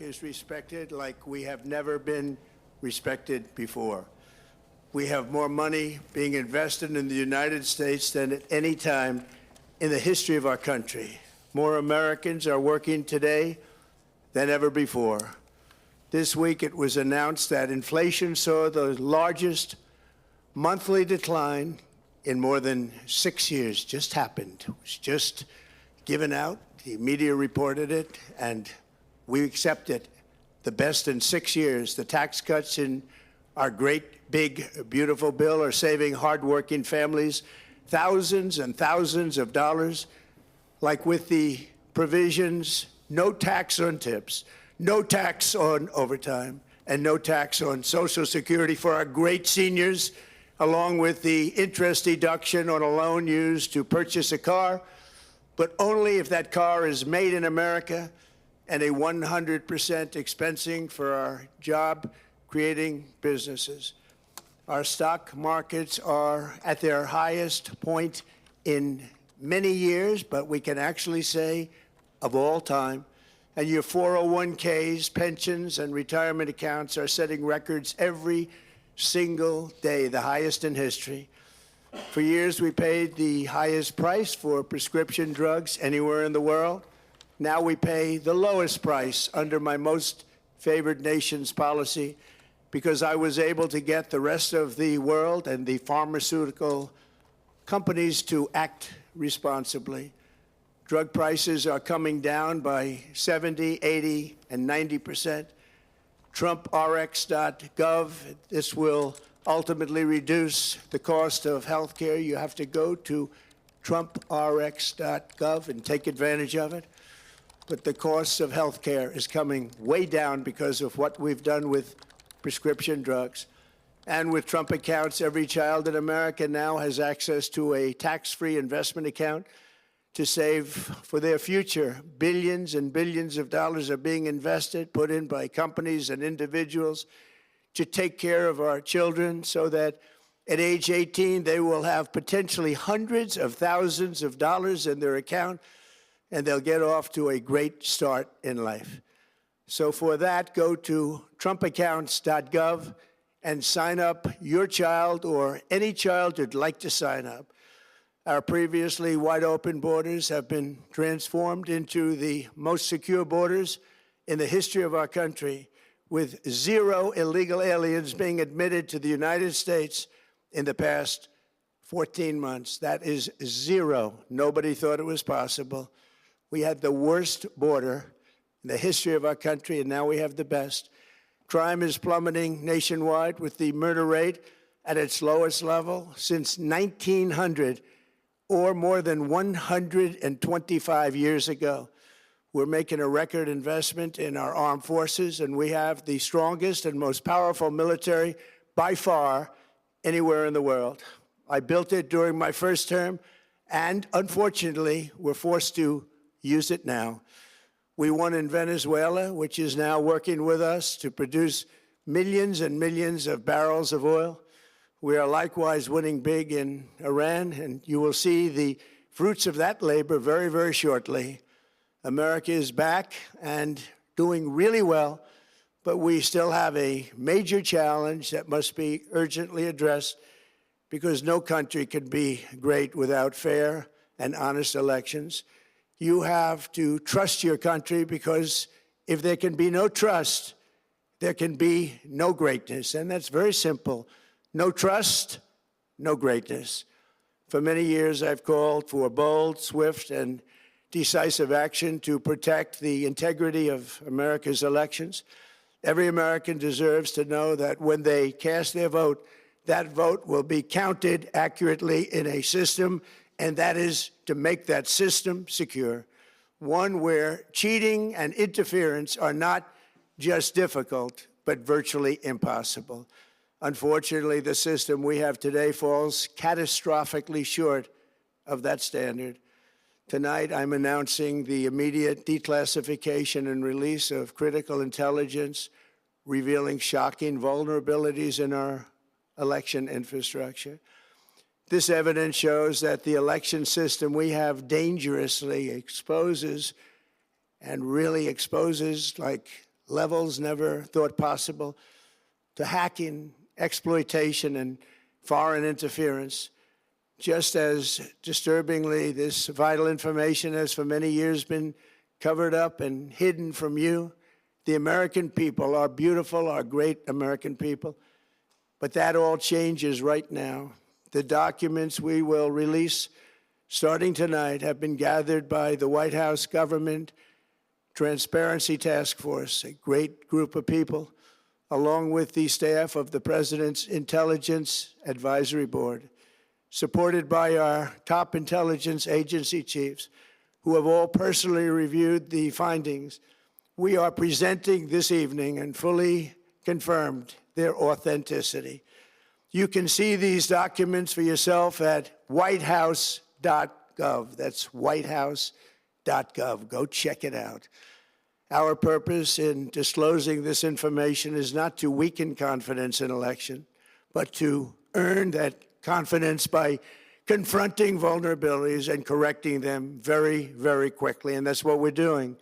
is respected like we have never been respected before. We have more money being invested in the United States than at any time in the history of our country. More Americans are working today than ever before. This week it was announced that inflation saw the largest monthly decline in more than 6 years. Just happened. It was just given out. The media reported it, and we accept it. The best in 6 years. The tax cuts in our great, big, beautiful bill are saving hardworking families thousands and thousands of dollars, like with the provisions, no tax on tips, no tax on overtime, and no tax on Social Security for our great seniors, along with the interest deduction on a loan used to purchase a car, but only if that car is made in America, and a 100% expensing for our job-creating businesses. Our stock markets are at their highest point in many years, but we can actually say of all time. And your 401ks, pensions, and retirement accounts are setting records every single day, the highest in history. For years, we paid the highest price for prescription drugs anywhere in the world. Now we pay the lowest price under my most favored nation's policy because I was able to get the rest of the world and the pharmaceutical companies to act responsibly. Drug prices are coming down by 70, 80, and 90%. TrumpRx.gov, this will ultimately reduce the cost of health care. You have to go to TrumpRx.gov and take advantage of it. But the cost of health care is coming way down because of what we've done with prescription drugs. And with Trump accounts, every child in America now has access to a tax-free investment account to save for their future. Billions and billions of dollars are being invested, put in by companies and individuals to take care of our children so that at age 18, they will have potentially hundreds of thousands of dollars in their account, and they'll get off to a great start in life. So for that, go to TrumpAccounts.gov and sign up your child or any child who'd like to sign up. Our previously wide open borders have been transformed into the most secure borders in the history of our country, with 0 illegal aliens being admitted to the United States in the past 14 months. That is 0. Nobody thought it was possible. We had the worst border in the history of our country, and now we have the best. Crime is plummeting nationwide, with the murder rate at its lowest level since 1900, or more than 125 years ago. We're making a record investment in our armed forces, and we have the strongest and most powerful military by far anywhere in the world. I built it during my first term, and unfortunately, we're forced to use it now. We won in Venezuela, which is now working with us to produce millions and millions of barrels of oil. We are likewise winning big in Iran, and you will see the fruits of that labor very, very shortly. America is back and doing really well, but we still have a major challenge that must be urgently addressed, because no country can be great without fair and honest elections. You have to trust your country, because if there can be no trust, there can be no greatness. And that's very simple. No trust, no greatness. For many years, I've called for bold, swift, and decisive action to protect the integrity of America's elections. Every American deserves to know that when they cast their vote, that vote will be counted accurately in a system, and that is to make that system secure, one where cheating and interference are not just difficult, but virtually impossible. Unfortunately, the system we have today falls catastrophically short of that standard. Tonight, I'm announcing the immediate declassification and release of critical intelligence revealing shocking vulnerabilities in our election infrastructure. This evidence shows that the election system we have dangerously exposes, and really exposes like levels never thought possible, to hacking, exploitation, and foreign interference. Just as disturbingly, this vital information has for many years been covered up and hidden from you, the American people, our beautiful, our great American people. But that all changes right now. The documents we will release starting tonight have been gathered by the White House Government Transparency Task Force, a great group of people, along with the staff of the President's Intelligence Advisory Board, supported by our top intelligence agency chiefs, who have all personally reviewed the findings. We are presenting this evening and fully confirmed their authenticity. You can see these documents for yourself at whitehouse.gov. That's whitehouse.gov. Go check it out. Our purpose in disclosing this information is not to weaken confidence in election, but to earn that confidence by confronting vulnerabilities and correcting them very, very quickly. And that's what we're doing.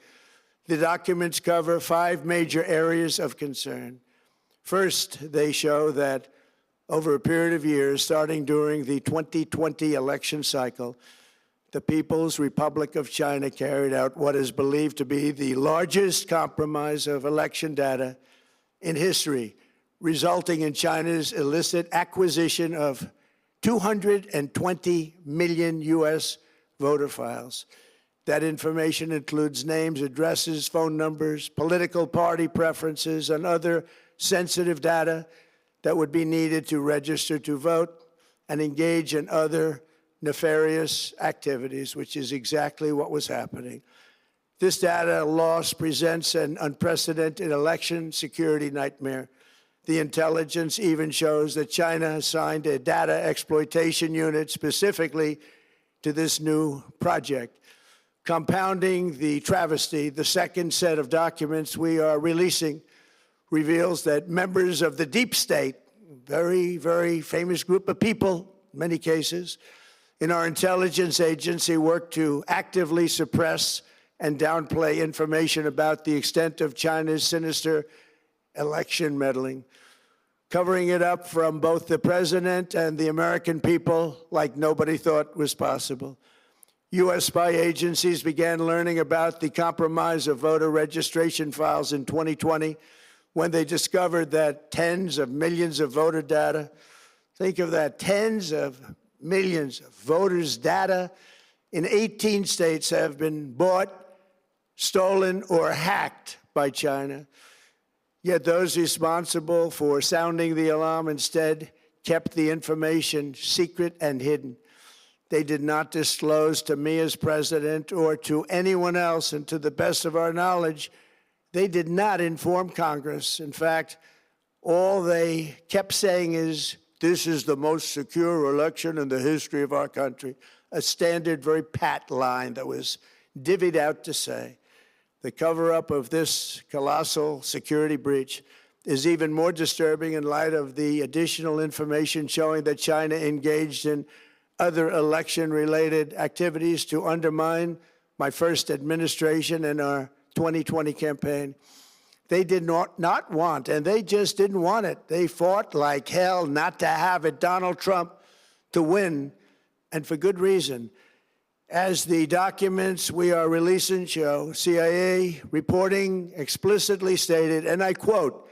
The documents cover 5 major areas of concern. First, they show that over a period of years, starting during the 2020 election cycle, the People's Republic of China carried out what is believed to be the largest compromise of election data in history, resulting in China's illicit acquisition of 220 million U.S. voter files. That information includes names, addresses, phone numbers, political party preferences, and other sensitive data that would be needed to register to vote and engage in other nefarious activities, which is exactly what was happening. This data loss presents an unprecedented election security nightmare. The intelligence even shows that China assigned a data exploitation unit specifically to this new project. Compounding the travesty, the second set of documents we are releasing reveals that members of the deep state, very, very famous group of people, in many cases, in our intelligence agency work to actively suppress and downplay information about the extent of China's sinister election meddling, covering it up from both the president and the American people like nobody thought was possible. U.S. spy agencies began learning about the compromise of voter registration files in 2020 when they discovered that tens of millions of voter data, think of that, tens of millions of voters' data in 18 states have been bought, stolen, or hacked by China. Yet those responsible for sounding the alarm instead kept the information secret and hidden. They did not disclose to me as president or to anyone else, and to the best of our knowledge, they did not inform Congress. In fact, all they kept saying is, this is the most secure election in the history of our country, a standard, very pat line that was divvied out to say. The cover-up of this colossal security breach is even more disturbing in light of the additional information showing that China engaged in other election-related activities to undermine my first administration and our 2020 campaign. They did not want, and they just didn't want it. They fought like hell not to have it, Donald Trump, to win, and for good reason. As the documents we are releasing show, CIA reporting explicitly stated, and I quote,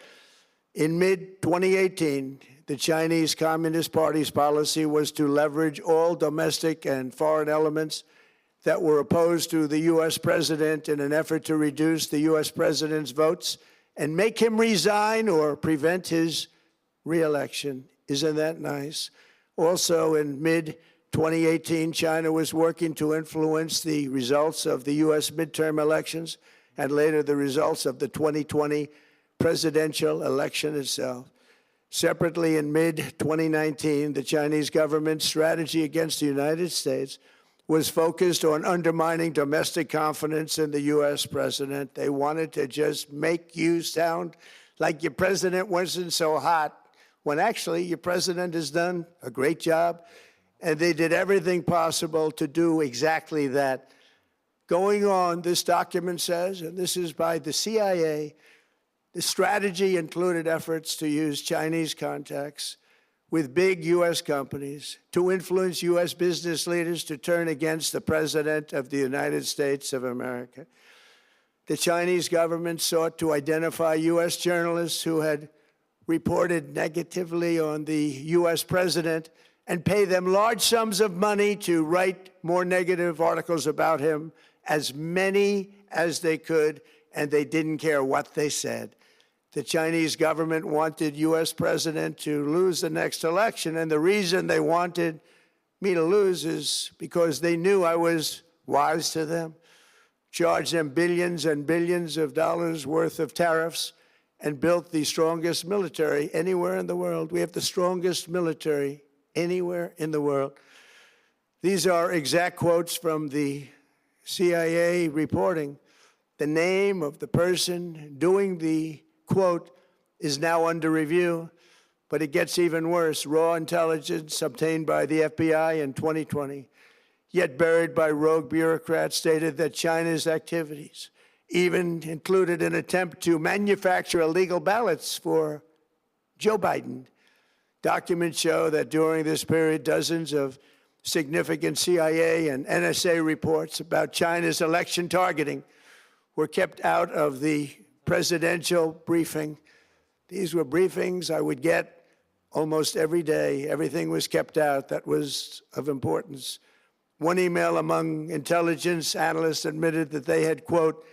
in mid-2018, the Chinese Communist Party's policy was to leverage all domestic and foreign elements that were opposed to the U.S. president in an effort to reduce the U.S. president's votes and make him resign or prevent his re-election. Isn't that nice? Also, in mid-2018, China was working to influence the results of the U.S. midterm elections and later the results of the 2020 presidential election itself. Separately, in mid-2019, the Chinese government's strategy against the United States was focused on undermining domestic confidence in the U.S. president. They wanted to just make you sound like your president wasn't so hot, when actually your president has done a great job, and they did everything possible to do exactly that. Going on, this document says, and this is by the CIA, The strategy included efforts to use Chinese contacts with big U.S. companies to influence U.S. business leaders to turn against the President of the United States of America. The Chinese government sought to identify U.S. journalists who had reported negatively on the U.S. president and pay them large sums of money to write more negative articles about him, as many as they could, and they didn't care what they said. The Chinese government wanted U.S. president to lose the next election, and the reason they wanted me to lose is because they knew I was wise to them, charged them billions and billions of dollars worth of tariffs, and built the strongest military anywhere in the world. We have the strongest military anywhere in the world. These are exact quotes from the CIA reporting. The name of the person doing the quote is now under review, but it gets even worse. Raw intelligence obtained by the FBI in 2020, yet buried by rogue bureaucrats, stated that China's activities even included an attempt to manufacture illegal ballots for Joe Biden. Documents show that during this period, dozens of significant CIA and NSA reports about China's election targeting were kept out of the presidential briefing. These were briefings I would get almost every day. Everything was kept out that was of importance. One email among intelligence analysts admitted that they had, quote,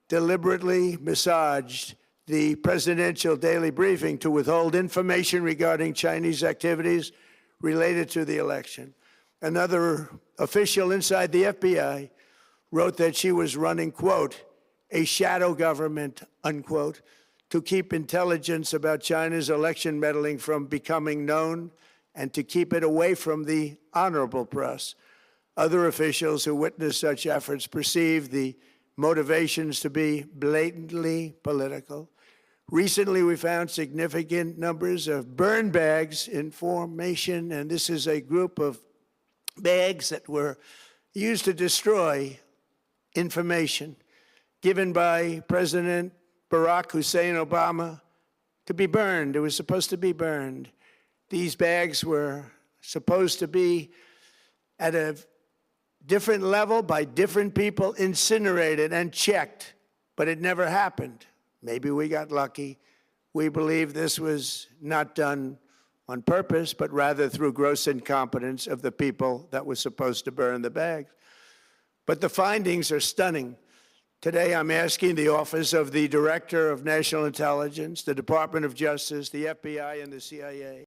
deliberately massaged the presidential daily briefing to withhold information regarding Chinese activities related to the election. Another official inside the FBI wrote that she was running, quote, a shadow government, unquote, to keep intelligence about China's election meddling from becoming known and to keep it away from the honorable press. Other officials who witnessed such efforts perceived the motivations to be blatantly political. Recently, we found significant numbers of burn bags in formation, and this is a group of bags that were used to destroy information given by President Barack Hussein Obama to be burned. It was supposed to be burned. These bags were supposed to be at a different level by different people, incinerated and checked, but it never happened. Maybe we got lucky. We believe this was not done on purpose, but rather through gross incompetence of the people that were supposed to burn the bags. But the findings are stunning. Today, I'm asking the Office of the Director of National Intelligence, the Department of Justice, the FBI, and the CIA